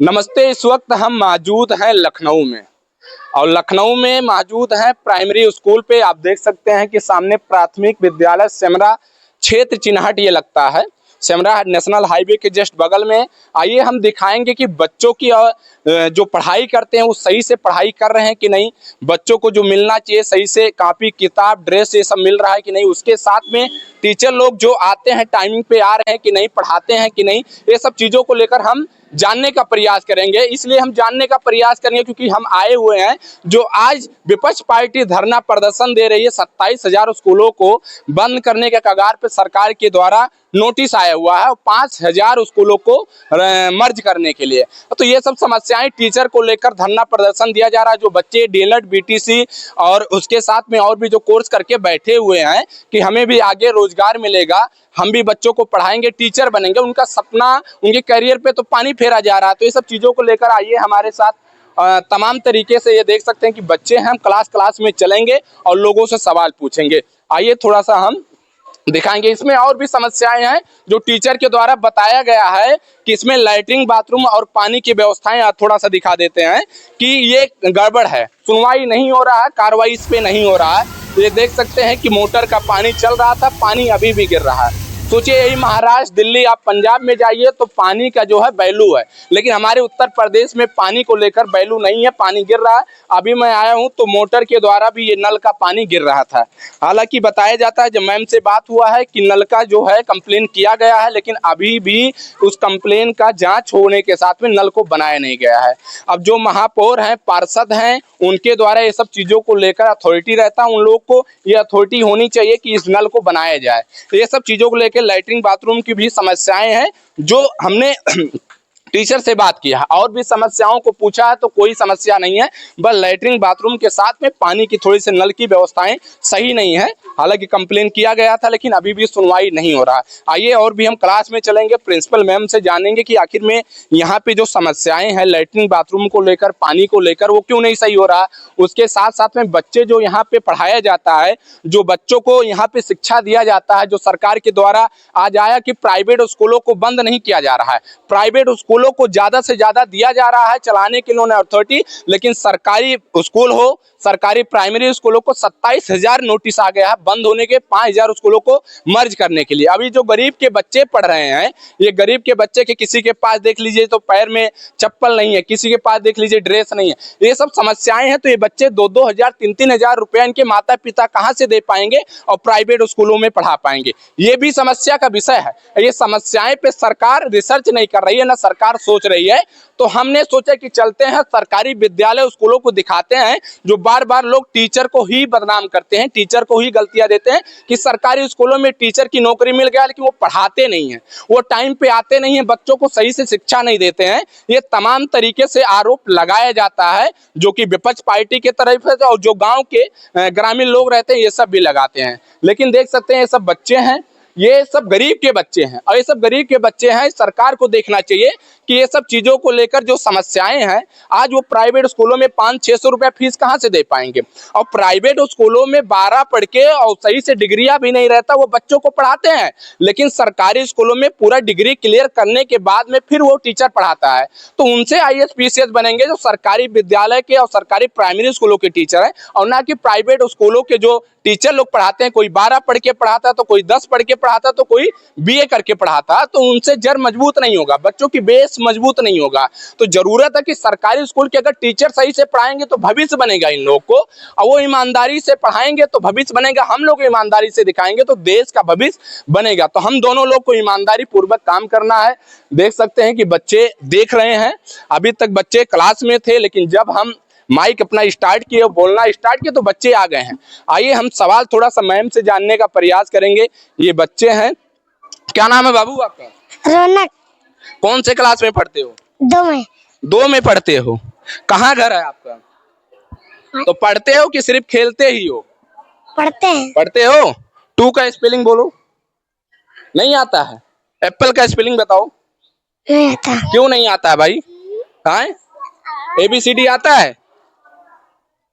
नमस्ते। इस वक्त हम मौजूद हैं लखनऊ में और लखनऊ में मौजूद हैं प्राइमरी स्कूल पे। आप देख सकते हैं कि सामने प्राथमिक विद्यालय सेमरा क्षेत्र चिन्हट ये लगता है, सेमरा नेशनल हाईवे के जस्ट बगल में। आइए हम दिखाएंगे कि बच्चों की जो पढ़ाई करते हैं वो सही से पढ़ाई कर रहे हैं कि नहीं, बच्चों को जो मिलना चाहिए सही से कॉपी किताब ड्रेस ये सब मिल रहा है कि नहीं, उसके साथ में टीचर लोग जो आते हैं टाइमिंग पे आ रहे हैं कि नहीं, पढ़ाते हैं कि नहीं, ये सब चीज़ों को लेकर हम जानने का प्रयास करेंगे। इसलिए हम जानने का प्रयास करेंगे क्योंकि हम आए हुए हैं जो आज विपक्ष पार्टी धरना प्रदर्शन दे रही है। 27,000 स्कूलों को बंद करने के कगार पे सरकार के द्वारा नोटिस आया हुआ है और 5,000 स्कूलों को मर्ज करने के लिए। तो ये सब समस्याएं टीचर को लेकर धरना प्रदर्शन दिया जा रहा है। जो बच्चे डीएलएड बीटीसी और उसके साथ में और भी जो कोर्स करके बैठे हुए हैं कि हमें भी आगे रोजगार मिलेगा, हम भी बच्चों को पढ़ाएंगे, टीचर बनेंगे, उनका सपना, उनके करियर पे तो पानी फेरा जा रहा है। तो ये सब चीज़ों को लेकर आइए हमारे साथ तमाम तरीके से। ये देख सकते हैं कि बच्चे हैं, हम क्लास में चलेंगे और लोगों से सवाल पूछेंगे। आइए थोड़ा सा हम दिखाएंगे। इसमें और भी समस्याएं हैं जो टीचर के द्वारा बताया गया है कि इसमें लैट्रिन बाथरूम और पानी की व्यवस्थाएं थोड़ा सा दिखा देते हैं कि ये गड़बड़ है, सुनवाई नहीं हो रहा है, कार्रवाई इस पे नहीं हो रहा है। ये देख सकते हैं कि मोटर का पानी चल रहा था, पानी अभी भी गिर रहा है। सोचिए यही महाराष्ट्र, दिल्ली, आप पंजाब में जाइए तो पानी का जो है वैल्यू है, लेकिन हमारे उत्तर प्रदेश में पानी को लेकर वैल्यू नहीं है, पानी गिर रहा है। अभी मैं आया हूं तो मोटर के द्वारा भी ये नल का पानी गिर रहा था। हालांकि बताया जाता है, जब मैम से बात हुआ है कि नल का जो है कंप्लेन किया गया है, लेकिन अभी भी उस कंप्लेन का जांच होने के साथ में नल को बनाया नहीं गया है। अब जो महापौर हैं, पार्षद हैं, उनके द्वारा ये सब चीज़ों को लेकर अथॉरिटी रहता है, उन लोगों को ये अथॉरिटी होनी चाहिए कि इस नल को बनाया जाए। ये सब चीज़ों को लेकर लैट्रिन बाथरूम की भी समस्याएं हैं जो हमने टीचर से बात किया और भी समस्याओं को पूछा है तो कोई समस्या नहीं है, बस लैट्रिन बाथरूम के साथ में पानी की थोड़ी सी नल की व्यवस्थाएं सही नहीं है। हालांकि कंप्लेन किया गया था लेकिन अभी भी सुनवाई नहीं हो रहा। आइए और भी हम क्लास में चलेंगे, प्रिंसिपल मैम से जानेंगे कि आखिर में यहाँ पे जो समस्याएं हैं लैट्रिन बाथरूम को लेकर, पानी को लेकर, वो क्यों नहीं सही हो रहा। उसके साथ साथ में बच्चे जो यहाँ पे पढ़ाया जाता है, जो बच्चों को यहाँ पे शिक्षा दिया जाता है, जो सरकार के द्वारा आज आया कि प्राइवेट स्कूलों को बंद नहीं किया जा रहा है, प्राइवेट स्कूलों को ज्यादा से ज्यादा दिया जा रहा है चलाने के लिए अथॉरिटी, लेकिन सरकारी स्कूल हो, सरकारी प्राइमरी स्कूलों को 27,000 नोटिस आ गया है बंद होने के, 5,000 स्कूलों को मर्ज करने के लिए। अभी जो गरीब के बच्चे पढ़ रहे हैं, ये गरीब के बच्चे के किसी के पास देख लीजिए तो पैर में चप्पल नहीं है, किसी के पास देख लीजिए ड्रेस नहीं है, ये सब समस्याएं हैं। तो ये बच्चे 2-2 हजार 3-3 हजार रुपया इनके माता पिता कहाँ से दे पाएंगे और प्राइवेट स्कूलों में पढ़ा पाएंगे, ये भी समस्या का विषय है। ये समस्याएं पे सरकार रिसर्च नहीं कर रही है, ना सरकार सोच रही है। तो हमने सोचा कि चलते हैं सरकारी विद्यालय स्कूलों को दिखाते हैं, जो बार बार लोग टीचर को ही बदनाम करते हैं, टीचर को ही गलतियां देते हैं कि सरकारी स्कूलों में टीचर की नौकरी मिल गया लेकिन वो पढ़ाते नहीं हैं, वो टाइम पे आते नहीं हैं, बच्चों को सही से शिक्षा नहीं देते हैं। ये तमाम तरीके से आरोप लगाया जाता है जो कि विपक्ष पार्टी के तरफ है और जो गाँव के ग्रामीण लोग रहते हैं ये सब भी लगाते हैं। लेकिन देख सकते हैं ये सब बच्चे हैं, ये सब गरीब के बच्चे हैं और ये सब गरीब के बच्चे हैं। सरकार को देखना चाहिए कि ये सब चीज़ों को लेकर जो समस्याएं हैं, आज वो प्राइवेट स्कूलों में 500-600 रुपया फीस कहाँ से दे पाएंगे, और प्राइवेट स्कूलों में 12 पढ़ के और सही से डिग्रियां भी नहीं रहता, वो बच्चों को पढ़ाते हैं। लेकिन सरकारी स्कूलों में पूरा डिग्री क्लियर करने के बाद में फिर वो टीचर पढ़ाता है, तो उनसे आईएएस पीसीएस बनेंगे जो सरकारी विद्यालय के और सरकारी प्राइमरी स्कूलों के टीचर हैं, और ना कि प्राइवेट स्कूलों के जो टीचर लोग पढ़ाते हैं। कोई 12 पढ़ के पढ़ाता है तो कोई 10 पढ़ के पढ़ाता है तो कोई बीए करके पढ़ाता है, तो उनसे जड़ मजबूत नहीं होगा, बच्चों की बेस मजबूत नहीं होगा। तो जरूरत है कि सरकारी स्कूल के अगर टीचर सही से पढ़ाएंगे तो भविष्य बनेगा इन लोग को, और वो ईमानदारी से पढ़ाएंगे तो भविष्य बनेगा, हम लोग ईमानदारी से दिखाएंगे तो देश का भविष्य बनेगा। तो हम दोनों लोग को ईमानदारी पूर्वक काम करना है। देख सकते हैं कि बच्चे देख रहे हैं, अभी तक बच्चे क्लास में थे लेकिन जब हम माइक अपना स्टार्ट किए, बोलना स्टार्ट किए तो बच्चे आ गए हैं। आइए हम सवाल थोड़ा सा मैम से जानने का प्रयास करेंगे। ये बच्चे हैं, क्या नाम है बाबू आपका? रौनक। कौन से क्लास में पढ़ते हो? 2 में। 2 में पढ़ते हो। कहाँ घर है आपका? तो पढ़ते हो कि सिर्फ खेलते ही हो? पढ़ते हैं। पढ़ते हो। 2 का स्पेलिंग बोलो। नहीं आता है? एप्पल का स्पेलिंग बताओ। नहीं आता। क्यों नहीं आता है भाई? कहाँ है? ABCD आता है?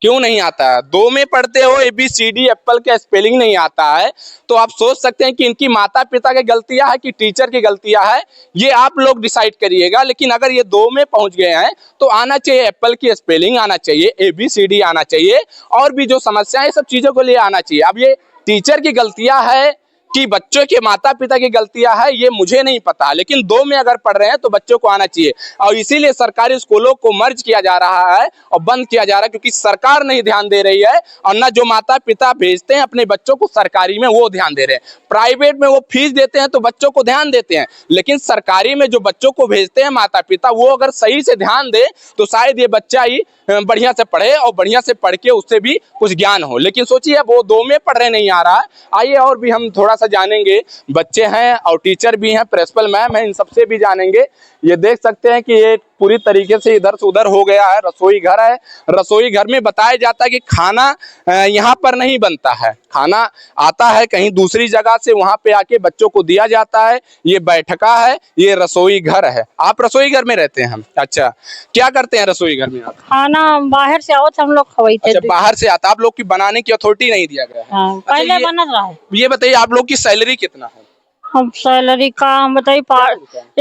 क्यों नहीं आता है? 2 में पढ़ते हो, ABCD एप्पल का स्पेलिंग नहीं आता है, तो आप सोच सकते हैं कि इनकी माता पिता की गलतियां है कि टीचर की गलतियां है, ये आप लोग डिसाइड करिएगा। लेकिन अगर ये 2 में पहुंच गए हैं तो आना चाहिए, एप्पल की स्पेलिंग आना चाहिए, ABCD आना चाहिए, और भी जो समस्याएं, ये सब चीजों को लिए आना चाहिए। अब ये टीचर की गलतियां है कि बच्चों के माता पिता की गलतियां है, ये मुझे नहीं पता, लेकिन 2 में अगर पढ़ रहे हैं तो बच्चों को आना चाहिए। और इसीलिए सरकारी स्कूलों को मर्ज किया जा रहा है और बंद किया जा रहा है, क्योंकि सरकार नहीं ध्यान दे रही है, और ना जो माता पिता भेजते हैं अपने बच्चों को सरकारी में वो ध्यान दे रहे हैं। प्राइवेट में वो फीस देते हैं तो बच्चों को ध्यान देते हैं, लेकिन सरकारी में जो बच्चों को भेजते हैं माता पिता, वो अगर सही से ध्यान दे तो शायद ये बच्चा ही बढ़िया से पढ़े और बढ़िया से पढ़ के उससे भी कुछ ज्ञान हो। लेकिन सोचिए अब वो 2 में पढ़ रहे नहीं आ रहा है। आइए और भी हम थोड़ा सा जानेंगे, बच्चे हैं और टीचर भी हैं, प्रिंसिपल मैम है, इन सबसे भी जानेंगे। ये देख सकते हैं कि ये पूरी तरीके से इधर से उधर हो गया है। रसोई घर है, रसोई घर में बताया जाता है कि खाना यहाँ पर नहीं बनता है, खाना आता है कहीं दूसरी जगह से, वहां पे आके बच्चों को दिया जाता है। ये बैठका है, ये रसोई घर है। आप रसोई घर में रहते हैं? अच्छा, क्या करते हैं रसोई घर में आप? खाना बाहर से आओ तो हम लोग खवाते। अच्छा, बाहर से आता, आप लोग की बनाने की अथॉरिटी नहीं दिया गया है? हाँ, पहले अच्छा, बनत रहा है। ये बताइए आप लोग की सैलरी कितना है? हम सैलरी का हम बताइए,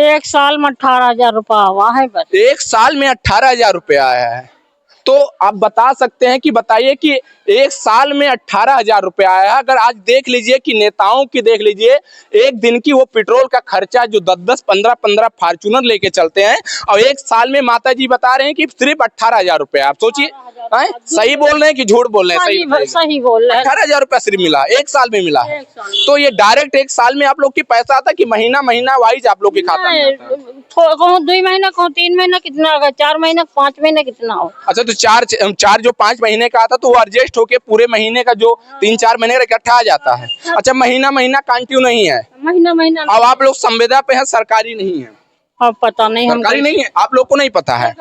1 साल में 18,000 रुपया हुआ है बस। 1 साल में 18,000 रुपया आया है? तो आप बता सकते हैं कि बताइए कि 1 साल में 18,000 रुपया आया है। अगर आज देख लीजिए कि नेताओं की देख लीजिए, एक दिन की वो पेट्रोल का खर्चा जो 10-10, 15-15 फॉर्च्यूनर लेके चलते हैं, और 1 साल में माता जी बता रहे हैं कि सिर्फ 18,000 रुपया। आप सोचिए, सही बोल रहे हैं कि झूठ बोल रहे हैं? सही बोल रहे हैं। 18,000 रुपया सिर्फ मिला, 1 साल में मिला है। तो ये डायरेक्ट 1 साल में आप लोग की पैसा आता कि महीना महीना वाइज आप लोग के खाता में आता है? कहूँ 2 महीना, कहूँ 3 महीना, कितना होगा, 4 महीना, 5 महीना कितना हो। अच्छा, तो चार जो 5 महीने का आता तो वो एडजस्ट होके पूरे महीने का जो 3-4 महीने का इकट्ठा आ जाता है। अच्छा, महीना महीना कंटिन्यू नहीं है? महीना महीना। अब आप लोग संविदा पे है, सरकारी नहीं है? अब पता नहीं, हम सरकारी नहीं है, आप लोग को नहीं पता है,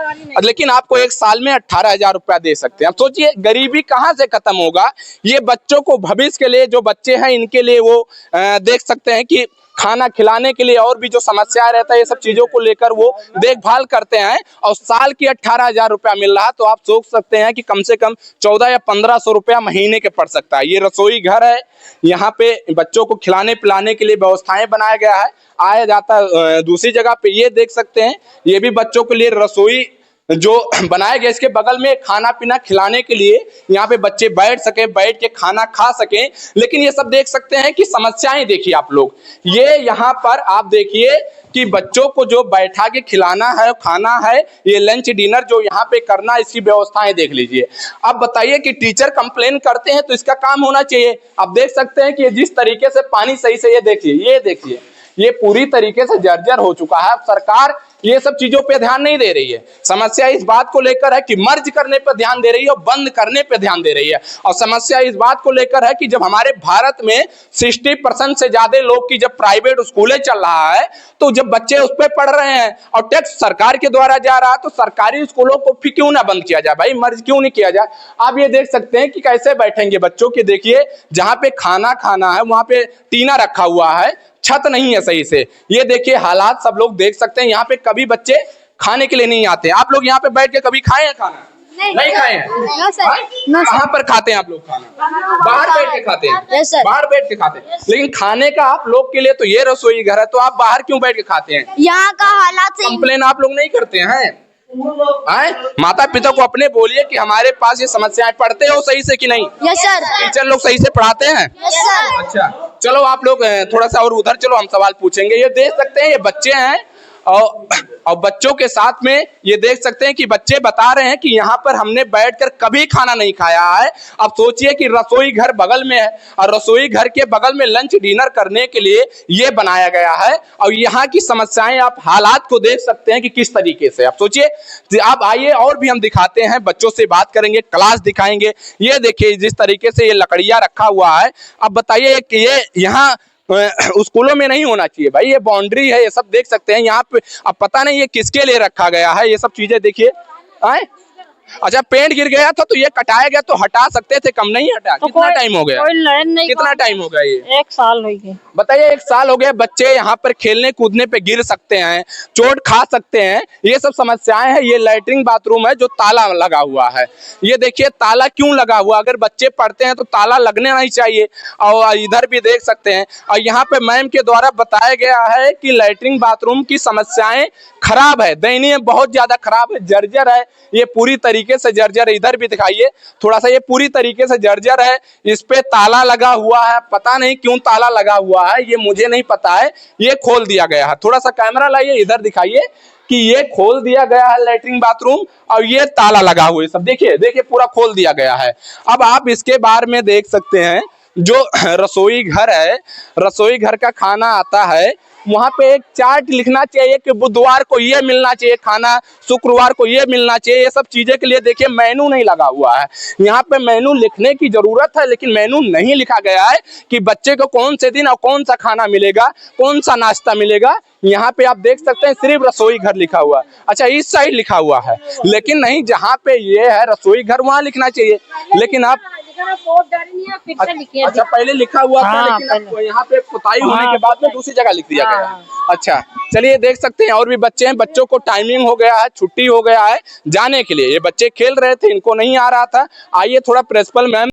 लेकिन आपको 1 साल में 18,000 रुपया दे सकते हैं। अब सोचिए गरीबी कहाँ से खत्म होगा। ये बच्चों को भविष्य के लिए, जो बच्चे हैं इनके लिए वो देख सकते हैं कि खाना खिलाने के लिए और भी जो समस्या रहता है, ये सब चीजों को लेकर वो देखभाल करते हैं, और साल की 18,000 रुपया मिल रहा है, तो आप सोच सकते हैं कि कम से कम 14 या 1500 रुपया महीने के पड़ सकता है। ये रसोई घर है, यहाँ पे बच्चों को खिलाने पिलाने के लिए व्यवस्थाएं बनाया गया है, आया जाता है दूसरी जगह पे। ये देख सकते हैं, ये भी बच्चों के लिए रसोई जो बनाया गया, इसके बगल में खाना पीना खिलाने के लिए यहाँ पे बच्चे बैठ सके, बैठ के खाना खा सके। लेकिन ये सब देख सकते हैं कि समस्याएं देखिए आप लोग, ये यहाँ पर आप देखिए कि बच्चों को जो बैठा के खिलाना है, खाना है, ये लंच डिनर जो यहाँ पे करना, इसकी व्यवस्थाएं देख लीजिए। अब बताइए कि टीचर कंप्लेन करते हैं तो इसका काम होना चाहिए। आप देख सकते हैं कि जिस तरीके से पानी सही से, ये देखिए ये पूरी तरीके से जर्जर हो चुका है। अब सरकार ये सब चीजों पे ध्यान नहीं दे रही है। समस्या इस बात को लेकर है कि मर्ज करने पर ध्यान दे रही है और बंद करने पे ध्यान दे रही है। और समस्या इस बात को लेकर है कि जब हमारे भारत में 60% से ज्यादा लोग की जब प्राइवेट स्कूलें चल रहा है, तो जब बच्चे उस पर पढ़ रहे हैं और टैक्स सरकार के द्वारा जा रहा है, तो सरकारी स्कूलों को फिर क्यों ना बंद किया जाए भाई, मर्ज क्यों नहीं किया जाए। आप ये देख सकते हैं कि कैसे बैठेंगे बच्चों के, देखिए जहां पे खाना खाना है वहां पे टीना रखा हुआ है, छत नहीं है सही से। ये देखिए हालात सब लोग देख सकते हैं। यहाँ पे कभी बच्चे खाने के लिए नहीं आते। आप लोग यहाँ पे बैठ के कभी खाए हैं खाना? नहीं खाए हैं? कहाँ पर खाते हैं आप लोग खाना? बाहर बैठ के खाते हैं? बाहर बैठ के खाते हैं। लेकिन खाने का आप लोग के लिए तो ये रसोई घर है, तो आप बाहर क्यों बैठ के खाते हैं? यहाँ का हालात से कंप्लेन आप लोग नहीं करते हैं? माता पिता को अपने बोलिए कि हमारे पास ये समस्याएं, पढ़ते हो सही से कि नहीं? Yes sir. टीचर लोग सही से पढ़ाते हैं? Yes sir. अच्छा, चलो आप लोग थोड़ा सा और उधर चलो, हम सवाल पूछेंगे। ये देख सकते हैं, ये बच्चे हैं और बच्चों के साथ में ये देख सकते हैं कि बच्चे बता रहे हैं कि यहाँ पर हमने बैठकर कभी खाना नहीं खाया है। अब सोचिए कि रसोई घर बगल में है और रसोई घर के बगल में लंच डिनर करने के लिए ये बनाया गया है, और यहाँ की समस्याएं, आप हालात को देख सकते हैं कि किस तरीके से। आप सोचिए, आप आइए और भी हम दिखाते हैं, बच्चों से बात करेंगे, क्लास दिखाएंगे। ये देखिए जिस तरीके से ये लकड़ियां रखा हुआ है। अब बताइए कि ये यहाँ स्कूलों में नहीं होना चाहिए भाई, ये बाउंड्री है, ये सब देख सकते हैं यहाँ पे। अब पता नहीं ये किसके लिए रखा गया है, ये सब चीजें देखिए। अच्छा, पेंट गिर गया था तो ये कटाया गया तो हटा सकते थे, कम नहीं हटा? तो कितना टाइम हो गया? कोई लाइन नहीं, कितना टाइम हो गया ये? 1 साल हो गए। बताइए, 1 साल हो गया, बच्चे यहाँ पर खेलने कूदने पे गिर सकते हैं, चोट खा सकते हैं, ये सब समस्याएं हैं। ये लैट्रिन बाथरूम है जो ताला लगा हुआ है। ये देखिए ताला क्यों लगा हुआ, अगर बच्चे पढ़ते हैं तो ताला लगने नहीं चाहिए। और इधर भी देख सकते हैं, और यहाँ पे मैम के द्वारा बताया गया है कि लैट्रिन बाथरूम की समस्याएं खराब है, दयनीय, बहुत ज्यादा खराब है, जर्जर है, ये पूरी तरीके से जर्जर है। इधर भी दिखाइए थोड़ा सा, ये पूरी तरीके से जर्जर है, इस पे ताला लगा हुआ है, पता नहीं क्यों ताला लगा हुआ है, ये मुझे नहीं पता है, ये खोल दिया गया है। थोड़ा सा कैमरा लाइए, इधर दिखाइए कि ये खोल दिया गया है लैट्रिन बाथरूम, और ये ताला लगा हुआ है सब, देखिए देखिए पूरा खोल दिया गया है। अब आप इसके बारे में देख सकते हैं, जो रसोई घर है, रसोई घर का खाना आता है, वहां पे एक चार्ट लिखना चाहिए कि बुधवार को ये मिलना चाहिए खाना, शुक्रवार को ये मिलना चाहिए। ये सब चीजें के लिए देखिए मेनू नहीं लगा हुआ है। यहाँ पे मेनू लिखने की जरूरत है, लेकिन मेनू नहीं लिखा गया है कि बच्चे को कौन से दिन और कौन सा खाना मिलेगा, कौन सा नाश्ता मिलेगा। यहाँ पे आप देख सकते हैं सिर्फ रसोई घर लिखा हुआ है। अच्छा, इस साइड लिखा हुआ है, लेकिन नहीं, जहाँ पे ये है रसोई घर वहां लिखना चाहिए, लेकिन आप अच्छा पहले लिखा हुआ था, हाँ, लेकिन अब यहाँ पे पुताई होने के बाद में दूसरी जगह लिख दिया गया है। अच्छा, चलिए देख सकते हैं और भी बच्चे हैं, बच्चों को टाइमिंग हो गया है, छुट्टी हो गया है जाने के लिए। ये बच्चे खेल रहे थे, इनको नहीं आ रहा था। आइए थोड़ा प्रिंसिपल मैम